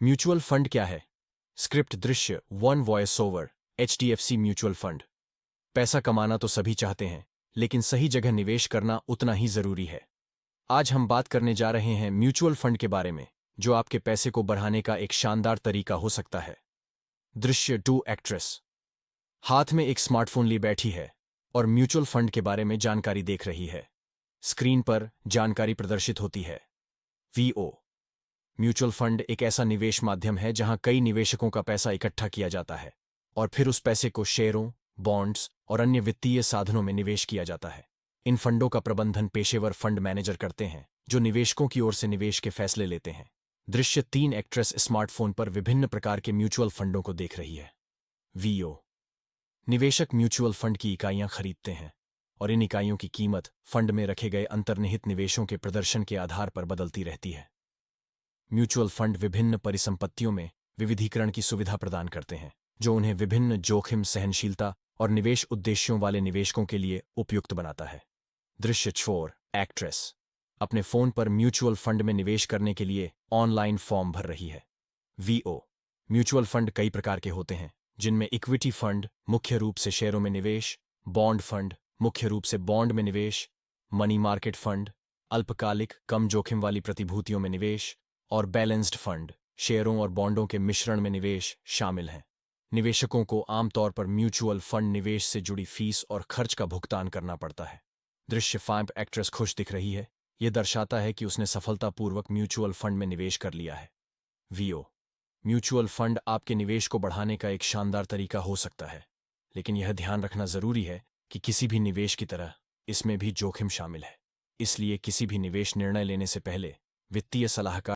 Mutual fund क्या है? Script दृश्य one voice over HDFC mutual fund. पैसा कमाना तो सभी चाहते हैं, लेकिन सही जगह निवेश करना उतना ही जरूरी है। आज हम बात करने जा रहे हैं म्यूचुअल फंड के बारे में, जो आपके पैसे को बढ़ाने का एक शानदार तरीका हो सकता है। दृश्य 2 एक्ट्रेस हाथ में एक स्मार्टफोन लिए बैठी है और म्यूचुअल फंड के बारे में जानकारी देख रही है। स्क्रीन पर जानकारी प्रदर्शित होती है। VO म्यूचुअल फंड एक ऐसा निवेश माध्यम है जहां कई निवेशकों का पैसा इकट्ठा किया जाता है और फिर उस पैसे को शेयरों, बॉन्ड्स और अन्य वित्तीय साधनों में निवेश किया जाता है। इन फंडों का प्रबंधन पेशेवर फंड मैनेजर करते हैं, जो निवेशकों की ओर से निवेश के फैसले लेते हैं। दृश्य 3 एक्ट्रेस स्मार्टफोन पर विभिन्न प्रकार के म्यूचुअल फंडों को देख रही है। VO निवेशक म्यूचुअल फंड की इकाइयां खरीदते हैं और इन इकाइयों की कीमत फंड में रखे गए अंतर्निहित निवेशों के प्रदर्शन के आधार पर बदलती रहती है। म्यूचुअल फंड विभिन्न परिसंपत्तियों में विविधीकरण की सुविधा प्रदान करते हैं, जो उन्हें विभिन्न जोखिम सहनशीलता और निवेश उद्देश्यों वाले निवेशकों के लिए उपयुक्त बनाता है। दृश्य 4 एक्ट्रेस अपने फोन पर म्यूचुअल फंड में निवेश करने के लिए ऑनलाइन फॉर्म भर रही है। VO म्यूचुअल फंड कई प्रकार के होते हैं, जिनमें इक्विटी फंड मुख्य रूप से शेयरों में निवेश, बॉन्ड फंड मुख्य रूप से बॉन्ड में निवेश, मनी मार्केट फंड अल्पकालिक कम जोखिम वाली प्रतिभूतियों में निवेश और बैलेंस्ड फंड शेयरों और बॉन्डों के मिश्रण में निवेश शामिल हैं। निवेशकों को आमतौर पर म्यूचुअल फंड निवेश से जुड़ी फीस और खर्च का भुगतान करना पड़ता है। दृश्य 5 एक्ट्रेस खुश दिख रही है। यह दर्शाता है कि उसने सफलतापूर्वक म्यूचुअल फंड में निवेश कर लिया है। VO म्यूचुअल फंड आपके निवेश को बढ़ाने का एक शानदार तरीका हो सकता है, लेकिन यह ध्यान रखना जरूरी है कि किसी भी निवेश की तरह इसमें भी जोखिम शामिल है। इसलिए किसी भी निवेश निर्णय लेने से पहले वित्तीय सलाहकार